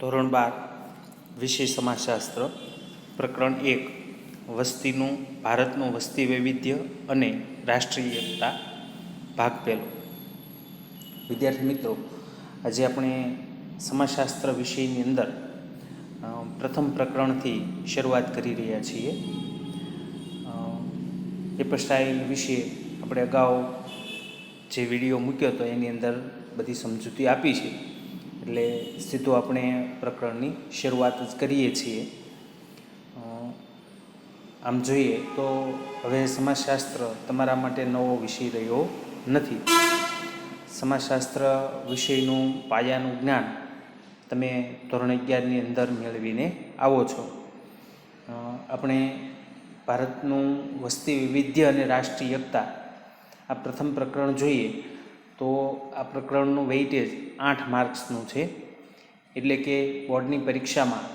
ધોરણ 12 વિષય સમાજશાસ્ત્ર પ્રકરણ 1 વસ્તીનું ભારતનું વસ્તી વૈવિધ્ય અને રાષ્ટ્રીય એકતા ભાગ પહેલો. વિદ્યાર્થી મિત્રો, આજે આપણે સમાજશાસ્ત્ર વિષયની અંદર પ્રથમ પ્રકરણથી શરૂઆત કરી રહ્યા છીએ. પેપર સ્ટાઇલ વિશે આપણે અગાઉ જે વિડીયો મૂક્યો હતો એની અંદર બધી સમજૂતી આપી છે, એટલે સીધું આપણે પ્રકરણની શરૂઆત જ કરીએ છીએ. આમ જોઈએ તો હવે સમાજશાસ્ત્ર તમારા માટે નવો વિષય રહ્યો નથી. સમાજશાસ્ત્ર વિષયનું પાયાનું જ્ઞાન તમે ધોરણ 11ની અંદર મેળવીને આવો છો. આપણે ભારતનું વસ્તી વૈવિધ્ય અને રાષ્ટ્રીય એકતા આ પ્રથમ પ્રકરણ જોઈએ તો આ પ્રકરણનું વેઇટેજ 8 માર્ક્સનું છે. એટલે કે બોર્ડની પરીક્ષામાં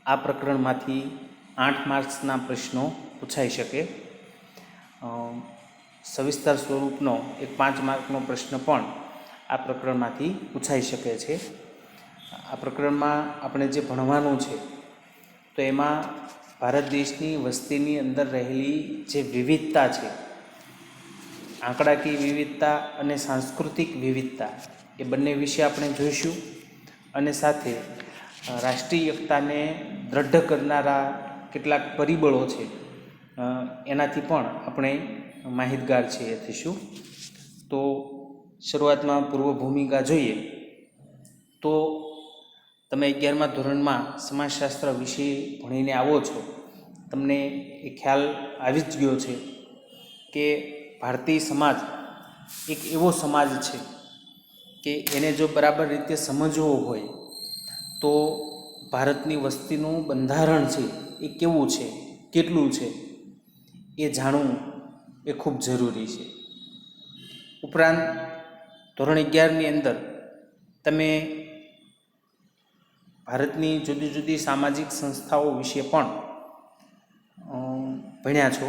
આ પ્રકરણમાંથી 8 માર્ક્સના પ્રશ્નો પૂછાઈ શકે. સવિસ્તર સ્વરૂપનો એક 5 માર્કનો પ્રશ્ન પણ આ પ્રકરણમાંથી પૂછાઈ શકે છે. આ પ્રકરણમાં આપણે જે ભણવાનું છે તો એમાં ભારત દેશની વસ્તીની અંદર રહેલી જે વિવિધતા છે, આંકડાકીય વિવિધતા અને સાંસ્કૃતિક વિવિધતા, એ બંને વિશે આપણે જોઈશું. અને સાથે રાષ્ટ્રીય એકતાને દ્રઢ કરનારા કેટલાક પરિબળો છે એનાથી પણ આપણે માહિતગાર છીએ થઈશું. તો શરૂઆતમાં પૂર્વ ભૂમિકા જોઈએ તો તમે 11મા ધોરણમાં સમાજશાસ્ત્ર વિશે ભણીને આવો છો, તમને એ ખ્યાલ આવી જ ગયો છે કે ભારતીય સમાજ એક એવો સમાજ છે કે એને જો બરાબર રીતે સમજવો હોય તો ભારતની વસ્તીનું બંધારણ છે એ કેવું છે, કેટલું છે, એ જાણવું એ ખૂબ જરૂરી છે. ઉપરાંત ધોરણ 11ની અંદર તમે ભારતની જુદી જુદી સામાજિક સંસ્થાઓ વિશે પણ ભણ્યા છો.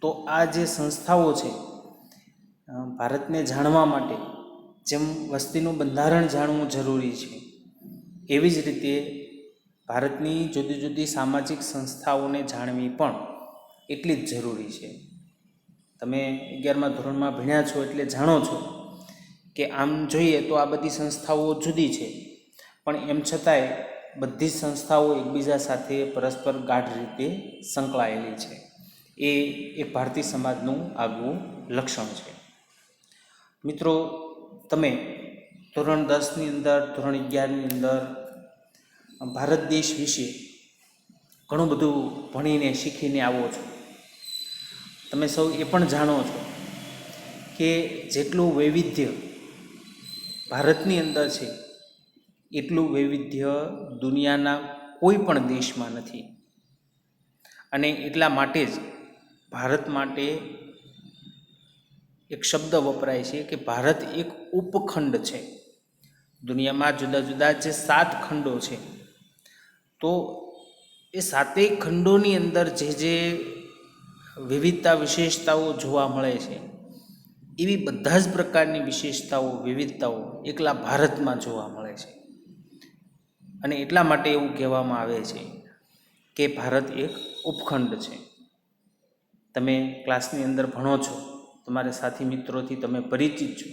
તો આ જે સંસ્થાઓ છે, ભારતને જાણવા માટે જેમ વસ્તીનું બંધારણ જાણવું જરૂરી છે, એવી જ રીતે ભારતની જુદી જુદી સામાજિક સંસ્થાઓને જાણવી પણ એટલી જ જરૂરી છે. તમે 11મા ધોરણમાં ભણ્યા છો એટલે જાણો છો કે આમ જોઈએ તો આ બધી સંસ્થાઓ જુદી છે, પણ એમ છતાંય બધી જ સંસ્થાઓ એકબીજા સાથે પરસ્પર ગાઢ રીતે સંકળાયેલી છે. એ એક ભારતીય સમાજનું આગવું લક્ષણ છે. મિત્રો, તમે ધોરણ 10ની અંદર, ધોરણ 11ની અંદર ભારત દેશ વિશે ઘણું બધું ભણીને શીખીને આવો છો. તમે સૌ એ પણ જાણો છો કે જેટલું વૈવિધ્ય ભારતની અંદર છે એટલું વૈવિધ્ય દુનિયાના કોઈ પણ દેશમાં નથી. અને એટલા માટે જ ભારત માટે એક શબ્દ વપરાય છે કે ભારત એક ઉપખંડ છે. દુનિયામાં જુદા જુદા જે 7 ખંડો છે, તો એ 7 ખંડોની અંદર જે વિવિધતા વિશેષતાઓ જોવા મળે છે, એવી બધા જ પ્રકારની વિશેષતાઓ, વિવિધતાઓ એકલા ભારતમાં જોવા મળે છે. અને એટલા માટે એવું કહેવામાં આવે છે કે ભારત એક ઉપખંડ છે. તમે ક્લાસની અંદર ભણો છો, તમારા સાથી મિત્રોથી તમે પરિચિત છો,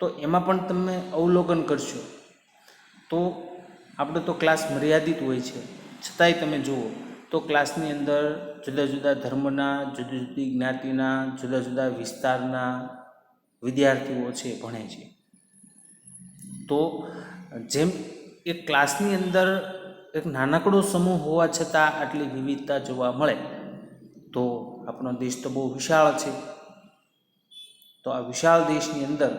તો એમાં પણ તમે અવલોકન કરશો તો આપણો તો ક્લાસ મર્યાદિત હોય છે, છતાંય તમે જુઓ તો ક્લાસની અંદર જુદા જુદા ધર્મના, જુદી જુદી જ્ઞાતિના, જુદા જુદા વિસ્તારના વિદ્યાર્થીઓ છે ભણે છે. તો જેમ એક ક્લાસની અંદર એક નાનકડો સમૂહ હોવા છતાં આટલી વિવિધતા જોવા મળે, તો આપણો દેશ તો બહુ વિશાળ છે. તો આ વિશાળ દેશની અંદર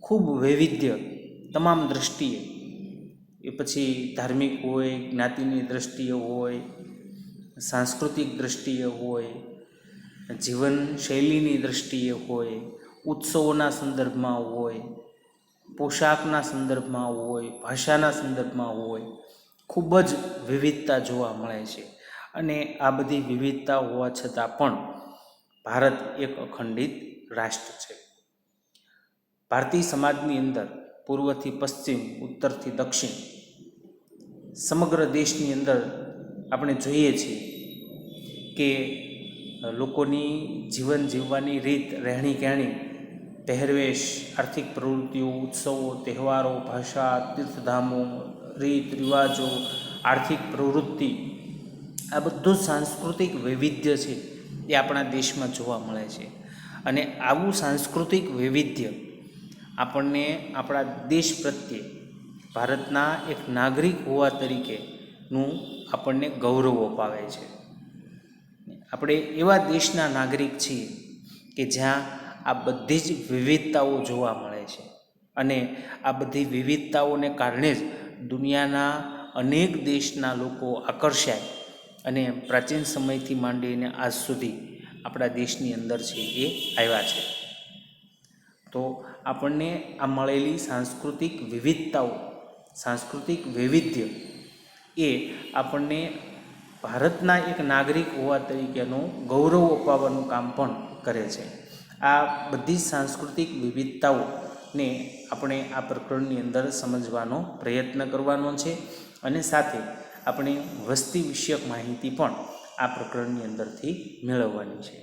ખૂબ વૈવિધ્ય તમામ દૃષ્ટિએ, એ પછી ધાર્મિક હોય, જ્ઞાતિની દૃષ્ટિએ હોય, સાંસ્કૃતિક દૃષ્ટિએ હોય, જીવનશૈલીની દૃષ્ટિએ હોય, ઉત્સવોના સંદર્ભમાં હોય, પોશાકના સંદર્ભમાં હોય, ભાષાના સંદર્ભમાં હોય, ખૂબ જ વિવિધતા જોવા મળે છે. અને આ બધી વિવિધતા હોવા છતાં પણ ભારત એક અખંડિત રાષ્ટ્ર છે. ભારતીય સમાજની અંદર પૂર્વથી પશ્ચિમ, ઉત્તરથી દક્ષિણ સમગ્ર દેશની અંદર આપણે જોઈએ છીએ કે લોકોની જીવન જીવવાની રીત, રહેણી કહેણી, પહેરવેશ, આર્થિક પ્રવૃત્તિઓ, ઉત્સવો, તહેવારો, ભાષા, તીર્થધામો, રીત રિવાજો, આર્થિક પ્રવૃત્તિ, આ બધું સાંસ્કૃતિક વૈવિધ્ય છે એ આપણા દેશમાં જોવા મળે છે. અને આવું સાંસ્કૃતિક વૈવિધ્ય આપણને આપણા દેશ પ્રત્યે ભારતના એક નાગરિક હોવા તરીકેનું આપણને ગૌરવ અપાવે છે. આપણે એવા દેશના નાગરિક છીએ કે જ્યાં આ બધી જ વિવિધતાઓ જોવા મળે છે. અને આ બધી વિવિધતાઓને કારણે જ દુનિયાના અનેક દેશના લોકો આકર્ષાય અને પ્રાચીન સમયથી માંડીને આજ સુધી આપણા દેશની અંદર છે એ આવ્યા છે. તો આપણને આ મળેલી સાંસ્કૃતિક વિવિધતાઓ, સાંસ્કૃતિક વૈવિધ્ય એ આપણને ભારતના એક નાગરિક હોવા તરીકેનું ગૌરવ અપાવવાનું કામ પણ કરે છે. આ બધી સાંસ્કૃતિક વિવિધતાઓને આપણે આ પ્રકરણની અંદર સમજવાનો પ્રયત્ન કરવાનો છે અને સાથે આપણે વસ્તી વિષયક માહિતી પણ આ પ્રકરણની અંદરથી મેળવવાની છે.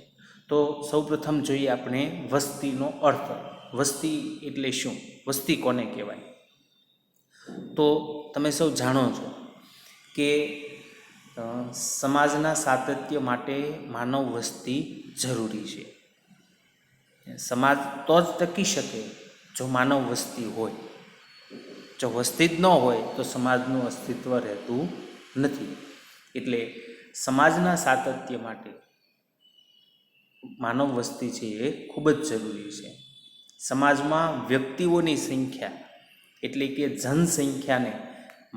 તો સૌપ્રથમ જોઈએ આપણે વસ્તીનો અર્થ. વસ્તી એટલે શું? વસ્તી કોને કહેવાય? તો તમે સૌ જાણો છો કે સમાજના સાતત્ય માટે માનવ વસ્તી જરૂરી છે. સમાજ તો જ ટકી શકે જો માનવ વસ્તી હોય. જો વસ્તી જ ન હોય તો સમાજનું અસ્તિત્વ રહેતું નથી. એટલે સમાજના સાતત્ય માટે માનવ વસ્તી છે એ ખૂબ જ જરૂરી છે. સમાજમાં વ્યક્તિઓની સંખ્યા એટલે કે જનસંખ્યાને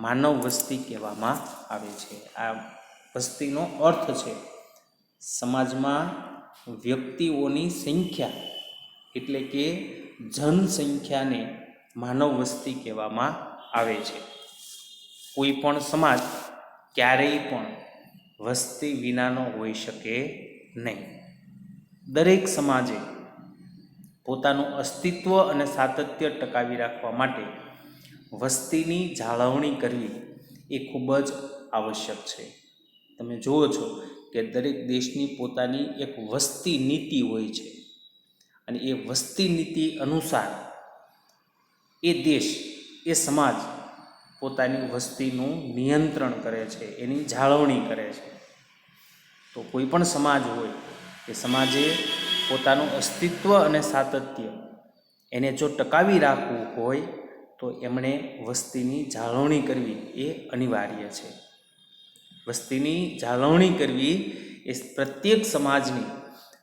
માનવ વસ્તી કહેવામાં આવે છે. આ વસ્તીનો અર્થ છે સમાજમાં વ્યક્તિઓની સંખ્યા એટલે કે જનસંખ્યાને માનવ વસ્તી કહેવામાં આવે છે. કોઈ પણ સમાજ ક્યારેય પણ વસ્તી વિનાનો હોઈ શકે નહીં. દરેક સમાજે પોતાનું અસ્તિત્વ અને સાતત્ય ટકાવી રાખવા માટે વસ્તીની જાળવણી કરવી એ ખૂબ જ આવશ્યક છે. તમે જુઓ છો કે દરેક દેશની પોતાની એક વસ્તી નીતિ હોય છે અને એ વસ્તી નીતિ અનુસાર એ દેશ, એ સમાજ પોતાની વસ્તીનું નિયંત્રણ કરે છે, એની જાળવણી કરે છે. તો કોઈ પણ સમાજ હોય એ સમાજે પોતાનું અસ્તિત્વ અને સાતત્ય એને જો ટકાવી રાખવું હોય તો એમણે વસ્તીની જાળવણી કરવી એ અનિવાર્ય છે. વસ્તીની જાળવણી કરવી એ પ્રત્યેક સમાજની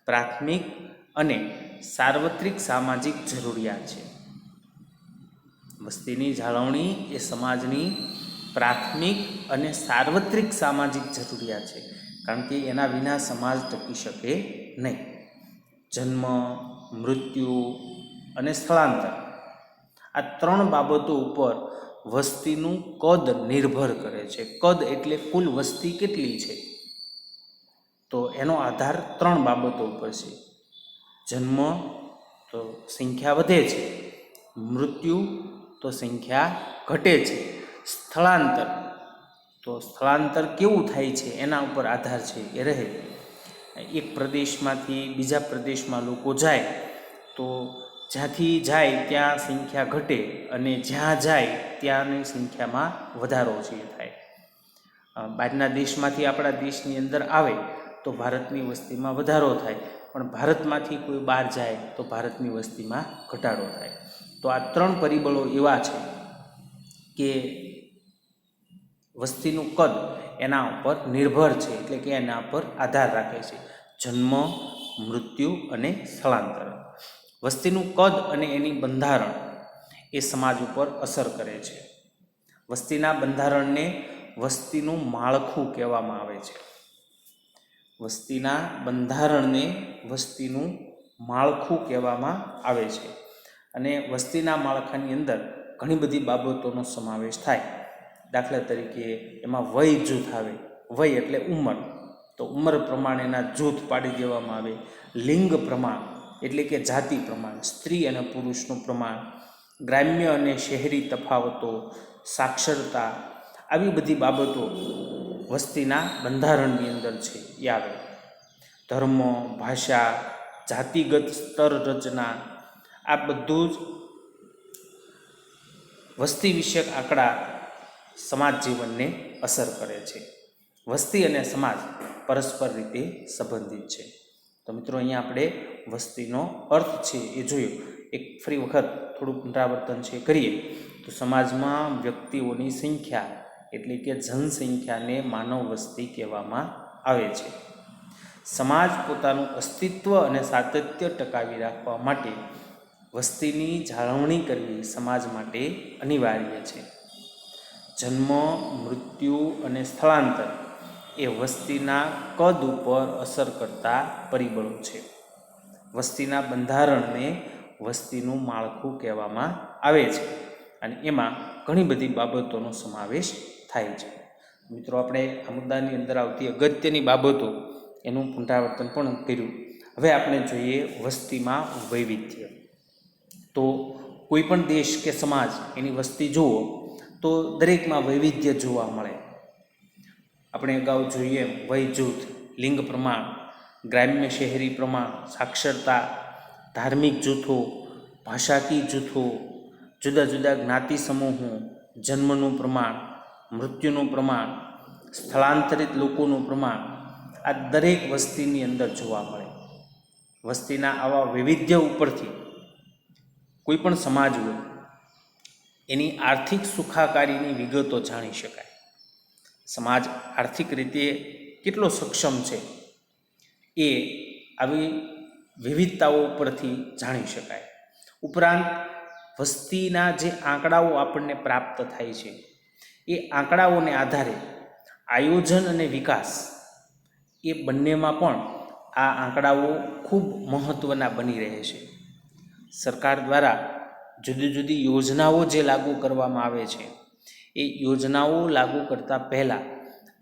પ્રાથમિક અને સાર્વત્રિક સામાજિક જરૂરિયાત છે. વસ્તીની જાળવણી એ સમાજની પ્રાથમિક અને સાર્વત્રિક સામાજિક જરૂરિયાત છે, કારણ કે એના વિના સમાજ ટકી શકે નહીં. જન્મ, મૃત્યુ અને સ્થળાંતર, આ ત્રણ બાબતો ઉપર વસ્તીનું કદ નિર્ભર કરે છે. કદ એટલે કુલ વસ્તી કેટલી છે, તો એનો આધાર ત્રણ બાબતો ઉપર છે. જન્મ તો સંખ્યા વધે છે, મૃત્યુ તો સંખ્યા ઘટે છે, સ્થળાંતર તો સ્થળાંતર કેવું થાય છે એના ઉપર આધાર છે એ રહે. એક પ્રદેશમાંથી બીજા પ્રદેશમાં લોકો જાય તો જ્યાંથી જાય ત્યાં સંખ્યા ઘટે અને જ્યાં જાય ત્યાંની સંખ્યામાં વધારો છે થાય. બહારના દેશમાંથી આપણા દેશની અંદર આવે તો ભારતની વસ્તીમાં વધારો થાય, પણ ભારતમાંથી કોઈ બહાર જાય તો ભારતની વસ્તીમાં ઘટાડો થાય. તો આ ત્રણ પરિબળો એવા છે કે વસ્તીનું કદ એના ઉપર નિર્ભર છે, એટલે કે એના પર આધાર રાખે છે. જન્મ, મૃત્યુ અને સ્થળાંતર. વસ્તીનું કદ અને એની બંધારણ એ સમાજ ઉપર અસર કરે છે. વસ્તીના બંધારણને વસ્તીનું માળખું કહેવામાં આવે છે. વસ્તીના બંધારણને વસ્તીનું માળખું કહેવામાં આવે છે. અને વસ્તીના માળખાની અંદર ઘણી બધી બાબતોનો સમાવેશ થાય. દાખલા તરીકે એમાં વય જૂથ આવે. વય એટલે ઉંમર, તો ઉંમર પ્રમાણેના જૂથ પાડી દેવામાં આવે. લિંગ પ્રમાણ એટલે કે જાતિ પ્રમાણ, સ્ત્રી અને પુરુષનું પ્રમાણ, ગ્રામ્ય અને શહેરી તફાવતો, સાક્ષરતા, આવી બધી બાબતો વસ્તીના બંધારણની અંદર છે એ આવે. ધર્મ, ભાષા, જાતિગત સ્તર રચના, આ બધું જ વસ્તી વિષયક આંકડા સમાજ જીવનને અસર કરે છે. વસ્તી અને સમાજ પરસ્પર રીતે સંબંધિત છે. તો મિત્રો અહીંયા આપણે વસ્તીનો અર્થ છે એ જોયું. એક ફરી વખત થોડું પુનરાવર્તન છે કરીએ તો સમાજમાં વ્યક્તિઓની સંખ્યા એટલે કે જનસંખ્યાને માનવ વસ્તી કહેવામાં આવે છે. સમાજ પોતાનું અસ્તિત્વ અને સાતત્ય ટકાવી રાખવા માટે વસ્તીની જાળવણી કરવી સમાજ માટે અનિવાર્ય છે. જન્મ, મૃત્યુ અને સ્થળાંતર એ વસ્તીના કદ ઉપર અસર કરતા પરિબળો છે. વસ્તીના બંધારણને વસ્તીનું માળખું કહેવામાં આવે છે અને એમાં ઘણી બધી બાબતોનો સમાવેશ થાય છે. મિત્રો આપણે આ મુદ્દાની અંદર આવતી અગત્યની બાબતો એનું પુનરાવર્તન પણ કર્યું. હવે આપણે જોઈએ વસ્તીમાં વૈવિધ્ય. તો કોઈ પણ દેશ કે સમાજ એની વસ્તી જુઓ તો દરેકમાં વૈવિધ્ય જોવા મળે. આપણે અગાઉ જોઈએ વય જૂથ, લિંગ પ્રમાણ, ગ્રામ્ય શહેરી પ્રમાણ, સાક્ષરતા, ધાર્મિક જૂથો, ભાષાકીય જૂથો, જુદા જુદા જ્ઞાતિ સમૂહો, જન્મનું પ્રમાણ, મૃત્યુનું પ્રમાણ, સ્થળાંતરિત લોકોનું પ્રમાણ, આ દરેક વસ્તીની અંદર જોવા મળે. વસ્તીના આવા વૈવિધ્ય ઉપરથી કોઈ પણ સમાજ હોય એની આર્થિક સુખાકારીની વિગતો જાણી શકાય. સમાજ આર્થિક રીતે કેટલો સક્ષમ છે એ આવી વિવિધતાઓ ઉપરથી જાણી શકાય. ઉપરાંત વસ્તીના જે આંકડાઓ આપણને પ્રાપ્ત થાય છે એ આંકડાઓને આધારે આયોજન અને વિકાસ એ બંનેમાં પણ આ આંકડાઓ ખૂબ મહત્ત્વના બની રહે છે. સરકાર દ્વારા જુદી જુદી યોજનાઓ જે લાગુ કરવામાં આવે છે એ યોજનાઓ લાગુ કરતાં પહેલાં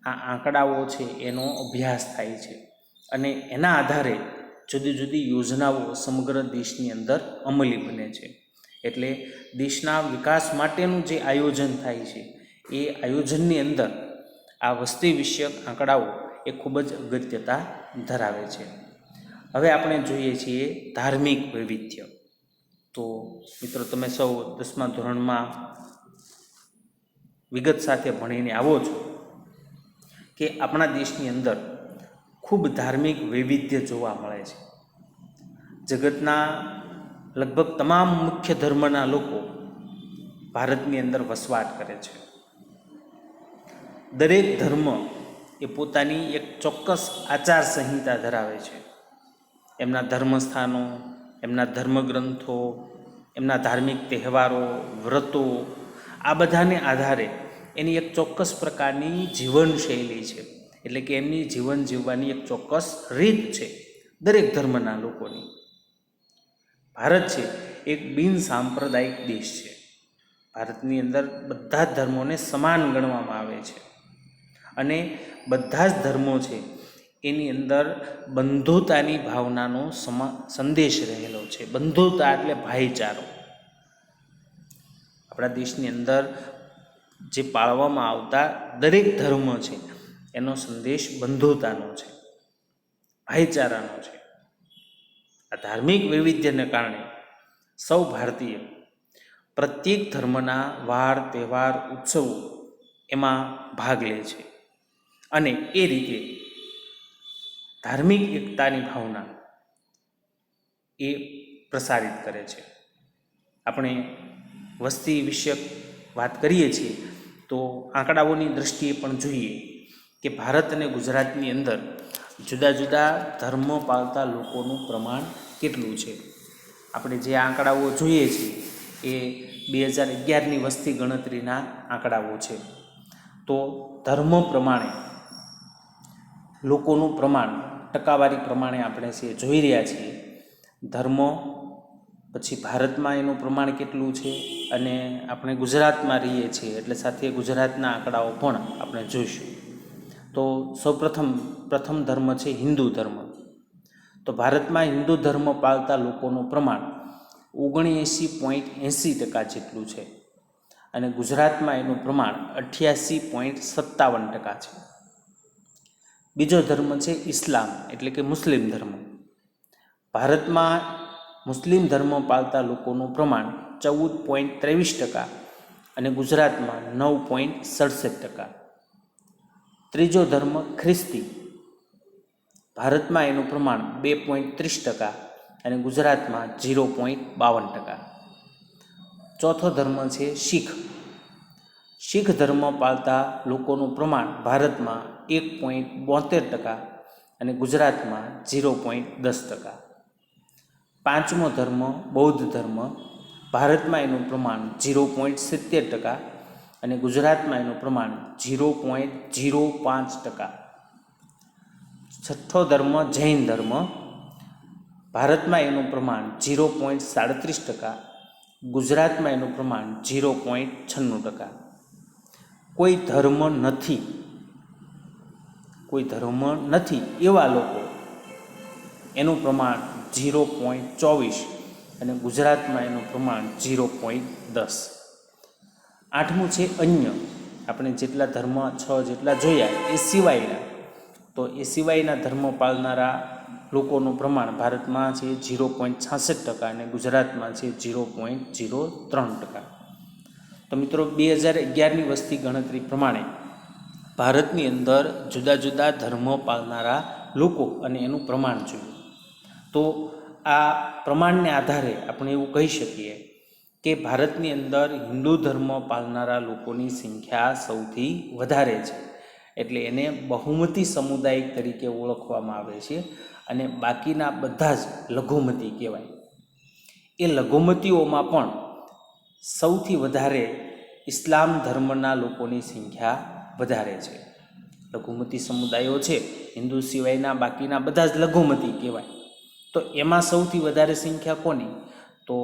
આ આંકડાઓ છે એનો અભ્યાસ થાય છે અને એના આધારે જુદી જુદી યોજનાઓ સમગ્ર દેશની અંદર અમલી બને છે. એટલે દેશના વિકાસ માટેનું જે આયોજન થાય છે એ આયોજનની અંદર આ વસ્તી વિષયક આંકડાઓ એ ખૂબ જ અગત્યતા ધરાવે છે. હવે આપણે જોઈએ છીએ ધાર્મિક વૈવિધ્ય. તો મિત્રો તમે સૌ 10મા ધોરણમાં વિગત સાથે ભણીને આવો છો કે આપણા દેશની અંદર ખૂબ ધાર્મિક વૈવિધ્ય જોવા મળે છે. જગતના લગભગ તમામ મુખ્ય ધર્મના લોકો ભારતની અંદર વસવાટ કરે છે. દરેક ધર્મ એ પોતાની એક ચોક્કસ આચાર સંહિતા ધરાવે છે. એમના ધર્મસ્થાનો, એમના ધર્મગ્રંથો, એમના ધાર્મિક તહેવારો, વ્રતો, આ બધાને આધારે એની એક ચોક્કસ પ્રકારની જીવનશૈલી છે. એટલે કે એમની જીવન જીવવાની એક ચોક્કસ રીત છે દરેક ધર્મના લોકોની. ભારત છે એક બિન સાંપ્રદાયિક દેશ છે. ભારતની અંદર બધા જ ધર્મોને સમાન ગણવામાં આવે છે અને બધા જ ધર્મો છે એની અંદર બંધુતાની ભાવનાનો સંદેશ રહેલો છે. બંધુતા એટલે ભાઈચારો. આપણા દેશની અંદર જે પાળવામાં આવતા દરેક ધર્મ છે એનો સંદેશ બંધુતાનો છે, ભાઈચારાનો છે. આ ધાર્મિક વૈવિધ્યને કારણે સૌ ભારતીય પ્રત્યેક ધર્મના વાર, તહેવાર, ઉત્સવો એમાં ભાગ લે છે અને એ રીતે ધાર્મિક એકતાની ભાવના એ પ્રસારિત કરે છે. આપણે વસ્તી વિષયક વાત કરીએ છીએ તો આંકડાઓની દૃષ્ટિએ પણ જોઈએ કે ભારત અને ગુજરાતની અંદર જુદા જુદા ધર્મ પાળતા લોકોનું પ્રમાણ કેટલું છે. આપણે જે આંકડાઓ જોઈએ છીએ એ 2011ની વસ્તી ગણતરીના આંકડાઓ છે. તો ધર્મ પ્રમાણે લોકોનું પ્રમાણ ટકાવારી પ્રમાણે આપણે જે જોઈ રહ્યા છીએ, ધર્મો પછી ભારતમાં એનું પ્રમાણ કેટલું છે અને આપણે ગુજરાતમાં રહીએ છીએ એટલે સાથે ગુજરાતના આંકડાઓ પણ આપણે જોઈશું. તો પ્રથમ ધર્મ છે હિન્દુ ધર્મ. તો ભારતમાં હિન્દુ ધર્મ પાળતા લોકોનું પ્રમાણ 79.80% જેટલું છે અને ગુજરાતમાં એનું પ્રમાણ 88.57% છે. બીજો ધર્મ છે ઇસ્લામ એટલે કે મુસ્લિમ ધર્મ. ભારતમાં મુસ્લિમ ધર્મ પાળતા લોકોનું પ્રમાણ 14.23% અને ગુજરાતમાં 9.67%. ત્રીજો ધર્મ ખ્રિસ્તી. ભારતમાં એનું પ્રમાણ 2.30% અને ગુજરાતમાં 0.52%. ચોથો ધર્મ છે શીખ. શીખ ધર્મ પાળતા લોકોનું પ્રમાણ ભારતમાં 1.72% અને ગુજરાતમાં 0.10%. પાંચમો ધર્મ બૌદ્ધ ધર્મ. ભારતમાં એનું પ્રમાણ 0.70% અને ગુજરાતમાં એનું પ્રમાણ 0.05%. છઠ્ઠો ધર્મ જૈન ધર્મ. ભારતમાં એનું પ્રમાણ 0.37%, ગુજરાતમાં એનું પ્રમાણ 0.96%. કોઈ ધર્મ નથી એવા લોકો એનું પ્રમાણ 0.24 અને ગુજરાતમાં એનું પ્રમાણ 0.10. આઠમું છે અન્ય. આપણે જેટલા ધર્મ 6 જેટલા જોયા એ સિવાયના, તો એ સિવાયના ધર્મ પાળનારા લોકોનું પ્રમાણ ભારતમાં છે 0.66% અને ગુજરાતમાં છે 0.03%. તો મિત્રો 2011ની વસ્તી ગણતરી પ્રમાણે ભારતની અંદર જુદા જુદા ધર્મો પાળનારા લોકો અને એનું પ્રમાણ જોયું. તો આ પ્રમાણને આધારે આપણે એવું કહી શકીએ કે ભારતની અંદર હિન્દુ ધર્મ પાળનારા લોકોની સંખ્યા સૌથી વધારે છે, એટલે એને બહુમતી સમુદાય તરીકે ઓળખવામાં આવે છે અને બાકીના બધા જ લઘુમતી કહેવાય. એ લઘુમતીઓમાં પણ સૌથી વધારે ઇસ્લામ ધર્મના લોકોની સંખ્યા વધારે છે. લઘુમતી સમુદાયો છે, હિન્દુ સિવાયના બાકીના બધા જ લઘુમતી કહેવાય. તો એમાં સૌથી વધારે સંખ્યા કોની? તો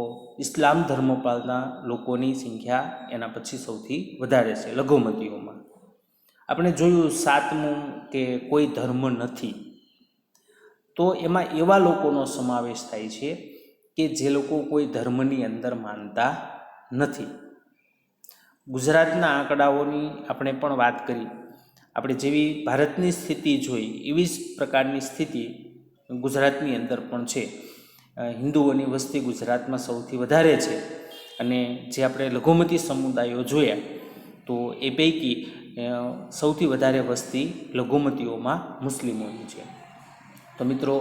ઇસ્લામ ધર્મ પાળના લોકોની સંખ્યા એના પછી સૌથી વધારે છે લઘુમતીઓમાં. આપણે જોયું સાતમું કે કોઈ ધર્મ નથી. તો એમાં એવા લોકોનો સમાવેશ થાય છે કે જે લોકો કોઈ ધર્મની અંદર માનતા નથી. ગુજરાતના આંકડાઓની આપણે પણ વાત કરી. આપણે જેવી ભારતની સ્થિતિ જોઈ એવી જ પ્રકારની સ્થિતિ ગુજરાતની અંદર પણ છે. હિન્દુઓની વસ્તી ગુજરાતમાં સૌથી વધારે છે અને જે આપણે લઘુમતી સમુદાયો જોયા તો એ પૈકી સૌથી વધારે વસ્તી લઘુમતીઓમાં મુસ્લિમોની છે. તો મિત્રો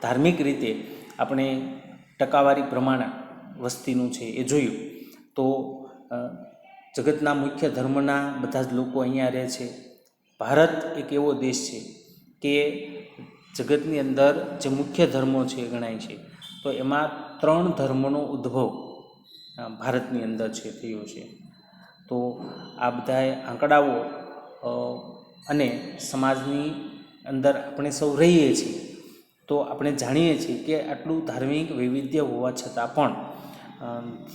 ધાર્મિક રીતે આપણે ટકાવારી પ્રમાણે વસ્તીનું છે એ જોયું તો જગતના મુખ્ય ધર્મના બધા જ લોકો અહીંયા રહે છે. ભારત એક એવો દેશ છે કે જગતની અંદર જે મુખ્ય ધર્મો છે ગણાય છે, તો એમાં 3 ધર્મનો ઉદ્ભવ ભારતની અંદર છે થયો છે. તો આ બધા આંકડાઓ અને સમાજની અંદર આપણે સૌ રહીએ છીએ તો આપણે જાણીએ છીએ કે આટલું ધાર્મિક વૈવિધ્ય હોવા છતાં પણ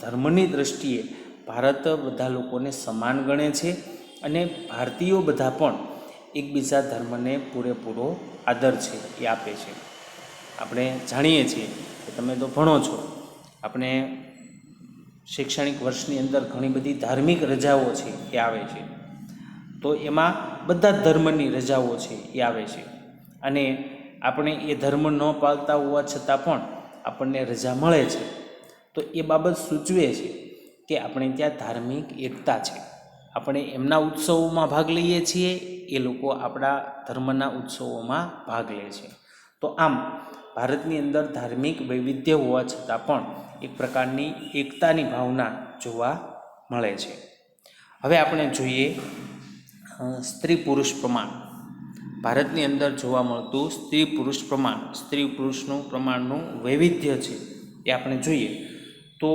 ધર્મની દૃષ્ટિએ ભારત બધા લોકોને સમાન ગણે છે અને ભારતીયો બધા પણ એકબીજા ધર્મને પૂરેપૂરો આદર છે એ આપે છે. આપણે જાણીએ છીએ કે તમે તો ભણો છો, આપણે શૈક્ષણિક વર્ષની અંદર ઘણી બધી ધાર્મિક રજાઓ છે એ આવે છે. તો એમાં બધા જ ધર્મની રજાઓ છે એ આવે છે અને આપણે એ ધર્મ ન પાળતા હોવા છતાં પણ આપણને રજા મળે છે. તો એ બાબત સૂચવે છે કે આપણે ત્યાં ધાર્મિક એકતા છે. આપણે એમના ઉત્સવોમાં ભાગ લઈએ છીએ, એ લોકો આપણા ધર્મના ઉત્સવોમાં ભાગ લે છે. તો આમ ભારતની અંદર ધાર્મિક વૈવિધ્ય હોવા છતાં પણ એક પ્રકારની એકતાની ભાવના જોવા મળે છે. હવે આપણે જોઈએ સ્ત્રી પુરુષ પ્રમાણ. ભારતની અંદર જોવા મળતું સ્ત્રી પુરુષ પ્રમાણ, સ્ત્રી પુરુષનું પ્રમાણનું વૈવિધ્ય છે એ આપણે જોઈએ તો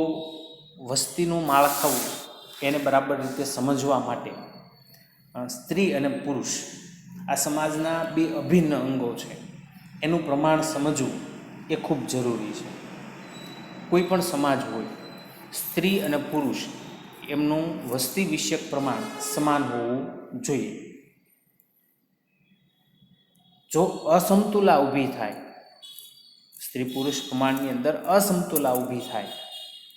વસ્તીનું માળખાં એને બરાબર રીતે સમજવા માટે સ્ત્રી અને પુરુષ આ સમાજના 2 અભિન્ન અંગો છે, એનું પ્રમાણ સમજવું એ ખૂબ જરૂરી છે. કોઈ પણ સમાજ હોય, સ્ત્રી અને પુરુષ એમનું વસ્તી વિષયક પ્રમાણ સમાન હોવું જોઈએ. જો અસમતુલા ઊભી થાય, સ્ત્રી પુરુષ પ્રમાણની અંદર અસમતુલા ઊભી થાય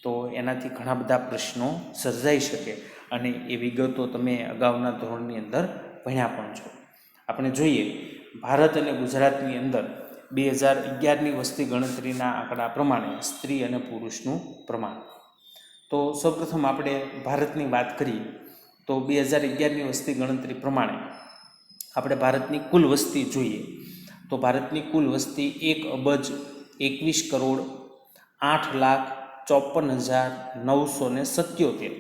તો એનાથી ઘણા બધા પ્રશ્નો સર્જાઈ શકે અને એ વિગતો તમે અગાઉના ધોરણની અંદર ભણ્યા પણ છો. આપણે જોઈએ ભારત અને ગુજરાતની અંદર 2011ની વસ્તી ગણતરીના આંકડા પ્રમાણે સ્ત્રી અને પુરુષનું પ્રમાણ. તો સૌપ્રથમ આપણે ભારતની વાત કરીએ તો 2011ની વસ્તી ગણતરી પ્રમાણે આપણે ભારતની કુલ વસ્તી જોઈએ તો ભારતની કુલ વસ્તી 1,21,08,54,977.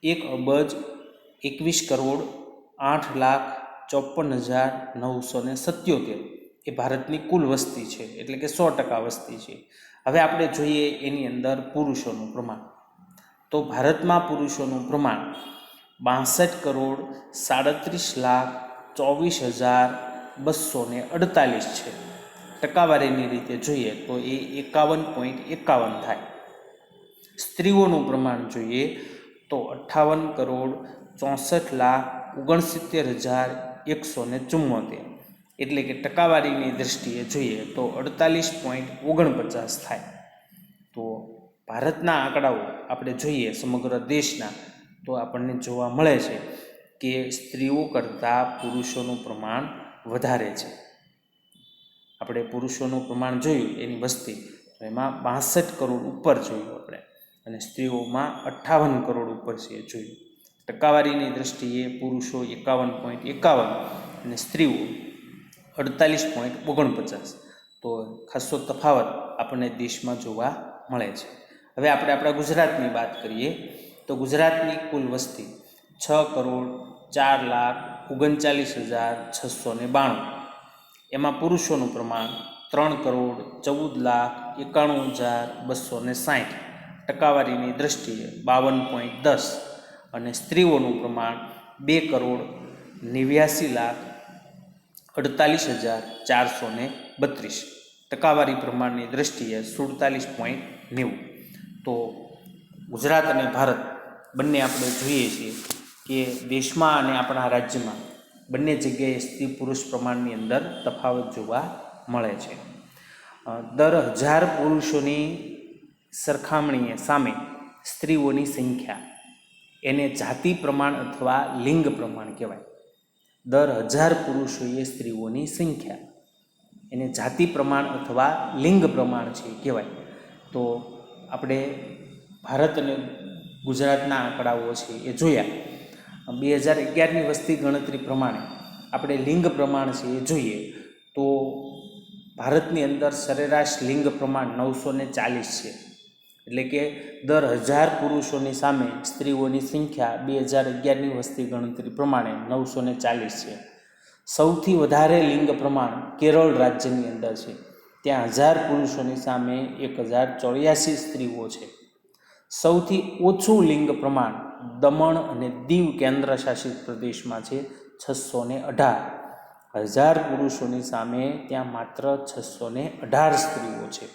1,21,08,54,977 એ ભારતની કુલ વસ્તી છે, એટલે કે 100% વસ્તી છે. હવે આપણે જોઈએ એની અંદર પુરુષોનું પ્રમાણ. તો ભારતમાં પુરુષોનું પ્રમાણ 62,37,24,248 છે. ટકાવારીની રીતે જોઈએ તો એ 51.51 થાય. સ્ત્રીઓનું પ્રમાણ જોઈએ તો 58,64,69,174, એટલે કે ટકાવારીની દૃષ્ટિએ જોઈએ તો 48.49 થાય. તો ભારતના આંકડાઓ આપણે જોઈએ સમગ્ર દેશના તો આપણને જોવા મળે છે કે સ્ત્રીઓ કરતાં પુરુષોનું પ્રમાણ વધારે છે. આપણે પુરુષોનું પ્રમાણ જોયું એની વસ્તી તો એમાં 62 કરોડ ઉપર જોયું આપણે અને સ્ત્રીઓમાં 58 કરોડ ઉપર છે જોયું. ટકાવારીની દૃષ્ટિએ પુરુષો 51.51 અને સ્ત્રીઓ 48.49. તો ખાસો તફાવત આપણને દેશમાં જોવા મળે છે. હવે આપણે આપણા ગુજરાતની વાત કરીએ તો ગુજરાતની કુલ વસ્તી 6,04,39,692. એમાં પુરુષોનું પ્રમાણ 3,14,91,260. ટકાવારીની દૃષ્ટિએ 52.10 અને સ્ત્રીઓનું પ્રમાણ 2,89,48,432. ટકાવારી પ્રમાણની દૃષ્ટિએ 47.90. તો ગુજરાત અને ભારત બંને આપણે જોઈએ છીએ કે દેશમાં અને આપણા રાજ્યમાં બંને જગ્યાએ સ્ત્રી પુરુષ પ્રમાણની અંદર તફાવત જોવા મળે છે. દર 1000 પુરુષોની સરખામણીએ સામે સ્ત્રીઓની સંખ્યા એને જાતિ પ્રમાણ અથવા લિંગ પ્રમાણ કહેવાય. દર 1000 પુરુષોએ સ્ત્રીઓની સંખ્યા એને જાતિ પ્રમાણ અથવા લિંગ પ્રમાણ છે કહેવાય. તો આપણે ભારત અને ગુજરાતના આંકડાઓ છે એ જોયા. 2011ની વસ્તી ગણતરી પ્રમાણે આપણે લિંગ પ્રમાણ છે એ જોઈએ તો ભારતની અંદર સરેરાશ લિંગ પ્રમાણ 940 છે. એટલે કે દર 1000 પુરુષોની સામે સ્ત્રીઓની સંખ્યા 2011ની વસ્તી ગણતરી પ્રમાણે 940 છે. સૌથી વધારે લિંગ પ્રમાણ કેરળ રાજ્યની અંદર છે. ત્યાં 1000 પુરુષોની સામે 1084 સ્ત્રીઓ છે. સૌથી ઓછું લિંગ પ્રમાણ દમણ અને દીવ કેન્દ્ર શાસિત પ્રદેશમાં છે, 618. 1000 પુરુષોની સામે ત્યાં માત્ર 618 સ્ત્રીઓ છે.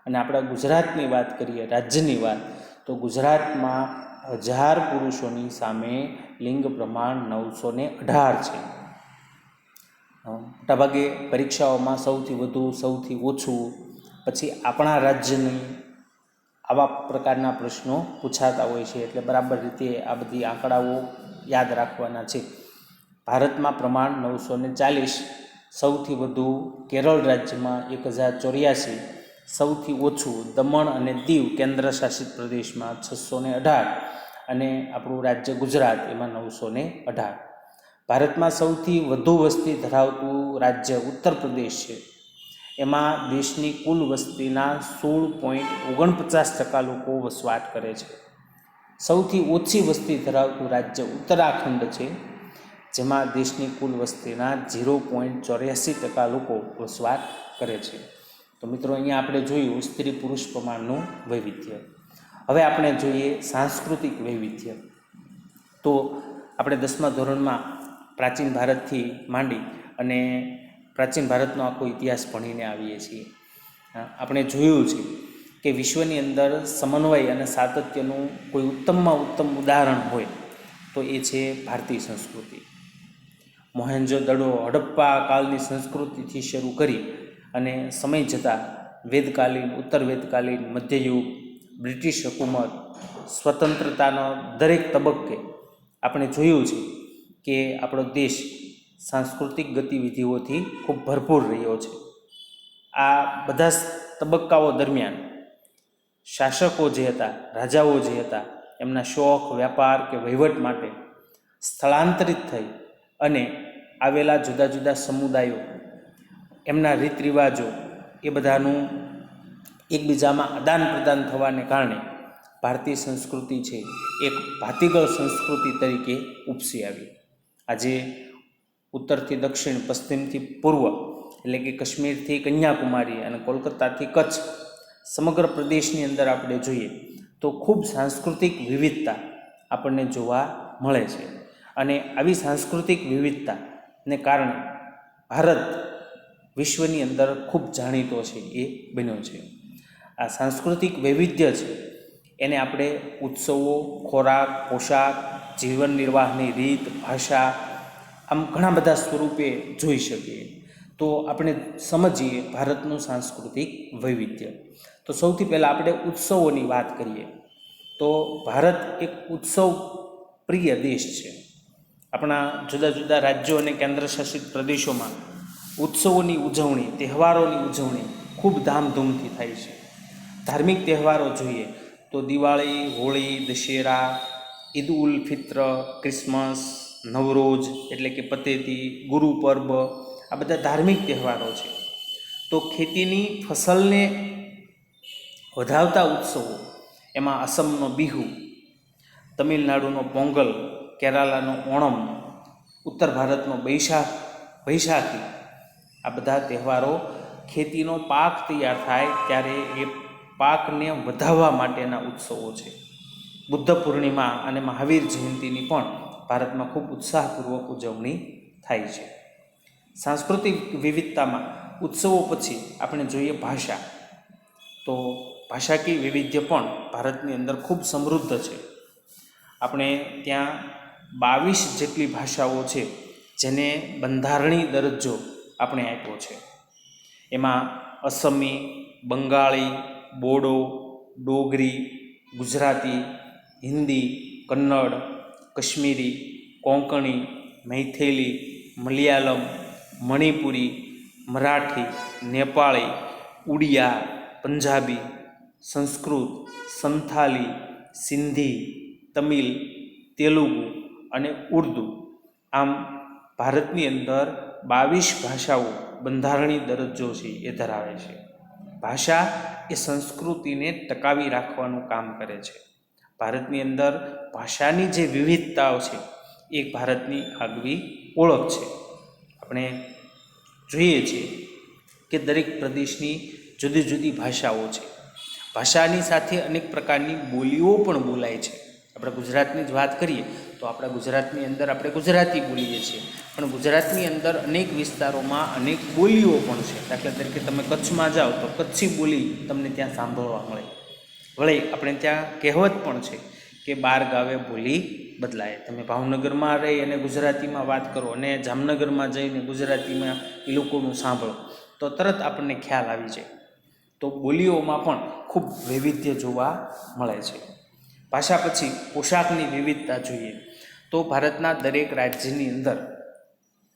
અને આપણા ગુજરાતની વાત કરીએ, રાજ્યની વાત, તો ગુજરાતમાં 1000 પુરુષોની સામે લિંગ પ્રમાણ 918 છે. મોટાભાગે પરીક્ષાઓમાં સૌથી વધુ, સૌથી ઓછું, પછી આપણા રાજ્યની આવા પ્રકારના પ્રશ્નો પૂછાતા હોય છે. એટલે બરાબર રીતે આ બધી આંકડાઓ યાદ રાખવાના છે. ભારતમાં પ્રમાણ 940, સૌથી વધુ કેરળ રાજ્યમાં 1084, સૌથી ઓછું દમણ અને દીવ કેન્દ્ર શાસિત પ્રદેશમાં 618 અને આપણું રાજ્ય ગુજરાત એમાં 918. ભારતમાં સૌથી વધુ વસ્તી ધરાવતું રાજ્ય ઉત્તર પ્રદેશ છે. એમાં દેશની કુલ વસ્તીના 16.49% લોકો વસવાટ કરે છે. સૌથી ઓછી વસ્તી ધરાવતું રાજ્ય ઉત્તરાખંડ છે, જેમાં દેશની કુલ વસ્તીના 0.84% લોકો વસવાટ કરે છે. તો મિત્રો અહીંયા આપણે જોયું સ્ત્રી પુરુષ પ્રમાણનું વૈવિધ્ય. હવે આપણે જોઈએ સાંસ્કૃતિક વૈવિધ્ય. તો આપણે 10મા ધોરણમાં પ્રાચીન ભારતથી માંડી અને પ્રાચીન ભારતનો આખો ઇતિહાસ ભણીને આવીએ છીએ. આપણે જોયું છે કે વિશ્વની અંદર સમન્વય અને સાતત્યનું કોઈ ઉત્તમમાં ઉત્તમ ઉદાહરણ હોય તો એ છે ભારતીય સંસ્કૃતિ. મોહેન્જો-દડો, હડપ્પા કાળની સંસ્કૃતિથી શરૂ કરી અને સમય જતાં વેદકાલીન, ઉત્તર વેદકાલીન, મધ્યયુગ, બ્રિટિશ હુકુમત, સ્વતંત્રતાનો દરેક તબક્કે આપણે જોયું છે કે આપણો દેશ સાંસ્કૃતિક ગતિવિધિઓથી ખૂબ ભરપૂર રહ્યો છે. આ બધા તબક્કાઓ દરમિયાન શાસકો જે હતા, રાજાઓ જે હતા, એમના શોખ, વ્યાપાર કે વહીવટ માટે સ્થળાંતરિત થઈ અને આવેલા જુદા જુદા સમુદાયો, એમના રીત રિવાજો એ બધાનું એકબીજામાં આદાન પ્રદાન થવાને કારણે ભારતીય સંસ્કૃતિ છે એક ભાતીગળ સંસ્કૃતિ તરીકે ઉપસી આવી. આજે ઉત્તરથી દક્ષિણ, પશ્ચિમથી પૂર્વ, એટલે કે કાશ્મીરથી કન્યાકુમારી અને કોલકાતાથી કચ્છ, સમગ્ર પ્રદેશની અંદર આપણે જોઈએ તો ખૂબ સાંસ્કૃતિક વિવિધતા આપણને જોવા મળે છે. અને આવી સાંસ્કૃતિક વિવિધતાને કારણે ભારત વિશ્વની અંદર ખૂબ જાણીતો છે એ બન્યો છે. આ સાંસ્કૃતિક વૈવિધ્ય છે એને આપણે ઉત્સવો, ખોરાક, પોશાક, જીવન નિર્વાહની રીત, ભાષા, આમ ઘણા બધા સ્વરૂપે જોઈ શકીએ. તો આપણે સમજીએ ભારતનું સાંસ્કૃતિક વૈવિધ્ય. તો સૌથી પહેલાં આપણે ઉત્સવોની વાત કરીએ તો ભારત એક ઉત્સવ પ્રિય દેશ છે. આપણા જુદા જુદા રાજ્યો અને કેન્દ્રશાસિત પ્રદેશોમાં ઉત્સવોની ઉજવણી, તહેવારોની ઉજવણી ખૂબ ધામધૂમથી થાય છે. ધાર્મિક તહેવારો જોઈએ તો દિવાળી, હોળી, દશેરા, ઈદ ઉલ ફિત્ર, ક્રિસમસ, નવરોઝ એટલે કે પતેતી, ગુરુ પર્વ, આ બધા ધાર્મિક તહેવારો છે. તો ખેતીની ફસલને વધાવતા ઉત્સવો, એમાં અસમનો બિહુ, તમિલનાડુનો પોંગલ, કેરાલાનો ઓણમ, ઉત્તર ભારતનો બૈશાખી, આ બધા તહેવારો ખેતીનો પાક તૈયાર થાય ત્યારે એ પાકને વધાવવા માટેના ઉત્સવો છે. બુદ્ધ પૂર્ણિમા અને મહાવીર જયંતિની પણ ભારતમાં ખૂબ ઉત્સાહપૂર્વક ઉજવણી થાય છે. સાંસ્કૃતિક વિવિધતામાં ઉત્સવો પછી આપણે જોઈએ ભાષા. તો ભાષાકીય વૈવિધ્ય પણ ભારતની અંદર ખૂબ સમૃદ્ધ છે. આપણે ત્યાં 22 જેટલી ભાષાઓ છે જેને બંધારણીય દરજ્જો આપણે આપ્યો છે. એમાં અસમી, બંગાળી, બોડો, ડોગરી, ગુજરાતી, હિન્દી, કન્નડ, કશ્મીરી, કોંકણી, મૈથિલી, મલયાલમ, મણિપુરી, મરાઠી, નેપાળી, ઉડિયા, પંજાબી, સંસ્કૃત, સંથાલી, સિંધી, તમિલ, તેલુગુ અને ઉર્દુ, આમ ભારતની અંદર 22 ભાષાઓ બંધારણીય દરજ્જો છે એ ધરાવે છે. ભાષા એ સંસ્કૃતિને ટકાવી રાખવાનું કામ કરે છે. ભારતની અંદર ભાષાની જે વિવિધતાઓ છે એ ભારતની આગવી ઓળખ છે. આપણે જોઈએ છીએ કે દરેક પ્રદેશની જુદી જુદી ભાષાઓ છે. ભાષાની સાથે અનેક પ્રકારની બોલીઓ પણ બોલાય છે. આપણે ગુજરાતની જ વાત કરીએ તો આપણા ગુજરાતની અંદર આપણે ગુજરાતી બોલીએ છીએ, પણ ગુજરાતની અંદર અનેક વિસ્તારોમાં અનેક બોલીઓ પણ છે. દાખલા તરીકે તમે કચ્છમાં જાઓ તો કચ્છી બોલી તમને ત્યાં સાંભળવા મળે. વળી આપણે ત્યાં કહેવત પણ છે કે 12 ગાવે બોલી બદલાય. તમે ભાવનગરમાં રહી અને ગુજરાતીમાં વાત કરો અને જામનગરમાં જઈને ગુજરાતીમાં એ લોકોનું સાંભળો તો તરત આપણને ખ્યાલ આવી જાય. તો બોલીઓમાં પણ ખૂબ વૈવિધ્ય જોવા મળે છે. ભાષા પછી પોશાકની વિવિધતા જોઈએ તો ભારતના દરેક રાજ્યની અંદર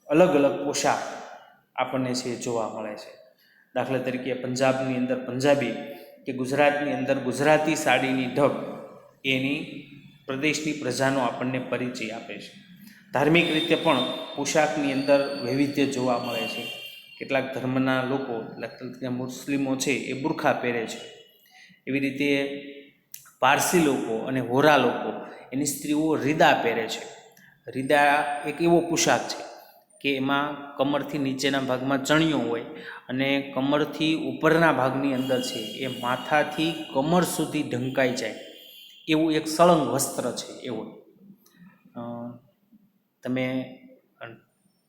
અલગ અલગ પોશાક આપણને છે જોવા મળે છે. દાખલા તરીકે પંજાબની અંદર પંજાબી કે ગુજરાતની અંદર ગુજરાતી સાડીની ઢબ એની પ્રદેશની પ્રજાનો આપણને પરિચય આપે છે. ધાર્મિક રીતે પણ પોશાકની અંદર વૈવિધ્ય જોવા મળે છે. કેટલાક ધર્મના લોકો, દાખલા તરીકે મુસ્લિમો છે એ બુરખા પહેરે છે. એવી રીતે પારસી લોકો અને હોરા લોકો, એની સ્ત્રીઓ રીદા પહેરે છે. રીદા એક એવો પોશાક છે કે એમાં કમરથી નીચેના ભાગમાં ચણિયો હોય અને કમરથી ઉપરના ભાગની અંદર છે એ માથાથી કમર સુધી ઢંકાઈ જાય એવું એક સળંગ વસ્ત્ર છે. એવું તમે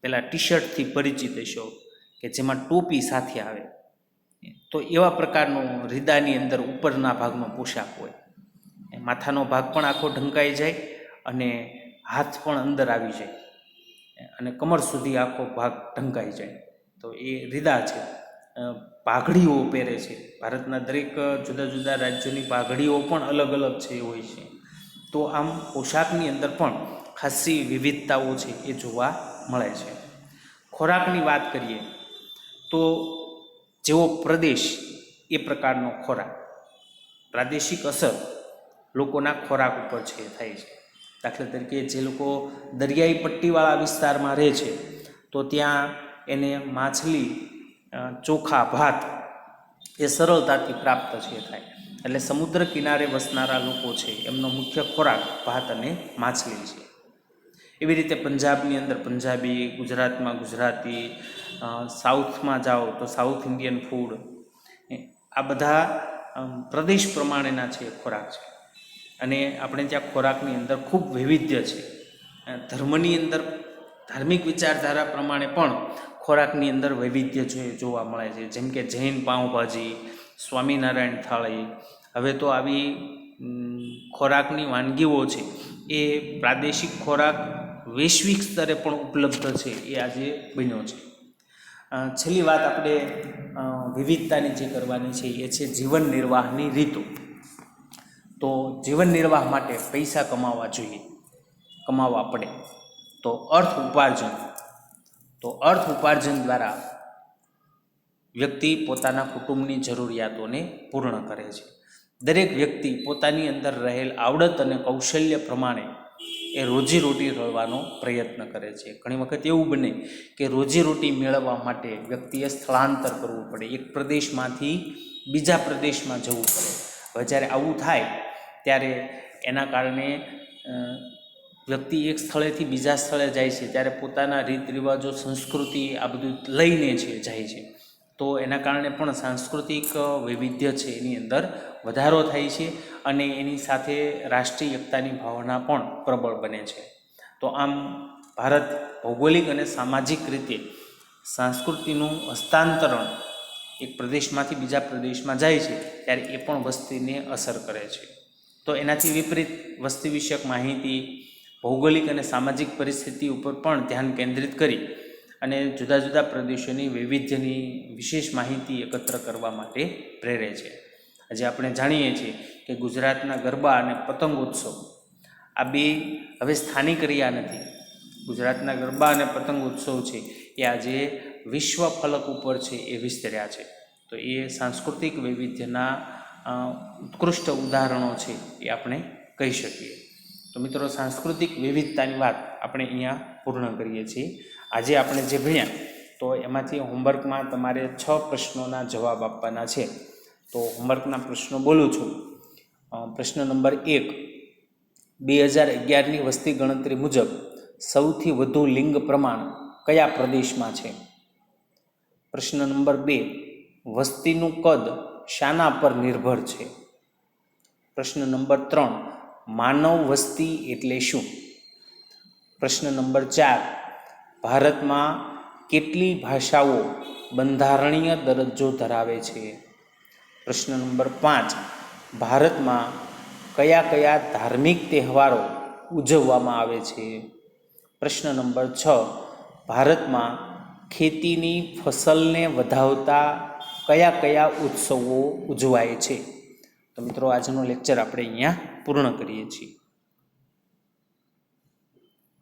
પેલા ટી શર્ટથી પરિચિત હશો કે જેમાં ટોપી સાથે આવે, તો એવા પ્રકારનો રીદાની અંદર ઉપરના ભાગનો પોશાક હોય. માથાનો ભાગ પણ આખો ઢંકાઈ જાય અને હાથ પણ અંદર આવી જાય અને કમર સુધી આખો ભાગ ઢંકાઈ જાય, તો એ રીદા છે. પાઘડીઓ પહેરે છે. ભારતના દરેક જુદા જુદા રાજ્યોની પાઘડીઓ પણ અલગ અલગ છે હોય છે. તો આમ પોશાકની અંદર પણ ખાસી વિવિધતાઓ છે એ જોવા મળે છે. ખોરાકની વાત કરીએ તો જેવો પ્રદેશ એ પ્રકારનો ખોરાક, પ્રાદેશિક અસર લોકોના ખોરાક ઉપર છે થાય છે. દાખલા તરીકે જે લોકો દરિયાઈ પટ્ટીવાળા વિસ્તારમાં રહે છે તો ત્યાં એને માછલી, ચોખા, ભાત એ સરળતાથી પ્રાપ્ત છે થાય. એટલે સમુદ્ર કિનારે વસનારા લોકો છે એમનો મુખ્ય ખોરાક ભાત અને માછલી છે. એવી રીતે પંજાબની અંદર પંજાબી, ગુજરાતમાં ગુજરાતી, સાઉથમાં જાઓ તો સાઉથ ઇન્ડિયન ફૂડ, આ બધા પ્રદેશ પ્રમાણેના છે ખોરાક છે. અને આપણે ત્યાં ખોરાકની અંદર ખૂબ વૈવિધ્ય છે. ધર્મની અંદર ધાર્મિક વિચારધારા પ્રમાણે પણ ખોરાકની અંદર વૈવિધ્ય જોવા મળે છે. જેમ કે જૈન પાઉંભાજી, સ્વામિનારાયણ થાળી. હવે તો આવી ખોરાકની વાનગીઓ છે એ પ્રાદેશિક ખોરાક વૈશ્વિક સ્તરે પણ ઉપલબ્ધ છે એ આજે બન્યો છે. છેલ્લી વાત આપણે વિવિધતાની જે કરવાની છે એ છે જીવન નિર્વાહની રીતો. તો જીવન નિર્વાહ માટે પૈસા કમાવા જોઈએ, કમાવા પડે. તો અર્થ ઉપાર્જન દ્વારા વ્યક્તિ પોતાના કુટુંબની જરૂરિયાતોને પૂર્ણ કરે છે. દરેક વ્યક્તિ પોતાની અંદર રહેલ આવડત અને કૌશલ્ય પ્રમાણે એ રોજીરોટી મેળવવાનો પ્રયત્ન કરે છે. ઘણી વખત એવું બને કે રોજીરોટી મેળવવા માટે વ્યક્તિએ સ્થળાંતર કરવું પડે, એક પ્રદેશમાંથી બીજા પ્રદેશમાં જવું પડે. હવે જ્યારે આવું થાય ત્યારે એના કારણે વ્યક્તિ એક સ્થળેથી બીજા સ્થળે જાય છે ત્યારે પોતાના રીત રિવાજો, સંસ્કૃતિ આ બધું લઈને છે જાય છે. તો એના કારણે પણ સાંસ્કૃતિક વૈવિધ્ય છે એની અંદર વધારો થાય છે અને એની સાથે રાષ્ટ્રીય એકતાની ભાવના પણ પ્રબળ બને છે. તો આમ ભારત ભૌગોલિક અને સામાજિક રીતે સંસ્કૃતિનું હસ્તાંતરણ એક પ્રદેશમાંથી બીજા પ્રદેશમાં જાય છે ત્યારે એ પણ વસ્તીને અસર કરે છે. તો એનાથી વિપરીત વસ્તી વિષયક માહિતી, ભૌગોલિક અને સામાજિક પરિસ્થિતિ ઉપર પણ ધ્યાન કેન્દ્રિત કરી અને જુદા જુદા પ્રદેશોની વૈવિધ્યની વિશેષ માહિતી એકત્ર કરવા માટે પ્રેરે છે. આજે આપણે જાણીએ છીએ કે ગુજરાતના ગરબા અને પતંગોત્સવ આ બે હવે સ્થાનિક રહ્યા નથી. ગુજરાતના ગરબા અને પતંગોત્સવ છે એ આજે વિશ્વ ફલક ઉપર છે એ વિસ્તર્યા છે. તો એ સાંસ્કૃતિક વૈવિધ્યના ઉત્કૃષ્ટ ઉદાહરણો છે એ આપણે કહી શકીએ. તો મિત્રો, સાંસ્કૃતિક વિવિધતાની વાત આપણે અહીંયા પૂર્ણ કરીએ છીએ. આજે આપણે જે ભણ્યા તો એમાંથી હોમવર્કમાં તમારે 6 પ્રશ્નોના જવાબ આપવાના છે. તો હોમવર્કના પ્રશ્નો બોલું છું. પ્રશ્ન નંબર 1, 2011ની વસ્તી ગણતરી મુજબ સૌથી વધુ લિંગ પ્રમાણ કયા પ્રદેશમાં છે? પ્રશ્ન નંબર 2, વસ્તીનું કદ શાના પર નિર્ભર છે? પ્રશ્ન નંબર 3, માનવ વસ્તી એટલે શું? પ્રશ્ન નંબર 4, ભારતમાં કેટલી ભાષાઓ બંધારણીય દરજ્જો ધરાવે છે? પ્રશ્ન નંબર 5, ભારતમાં કયા કયા ધાર્મિક તહેવારો ઉજવવામાં આવે છે? પ્રશ્ન નંબર 6, ભારતમાં ખેતીની ફસલને વધાવતા કયા કયા ઉત્સવો ઉજવાય છે? તો મિત્રો, આજનો લેક્ચર આપણે અહીંયા પૂર્ણ કરીએ છીએ.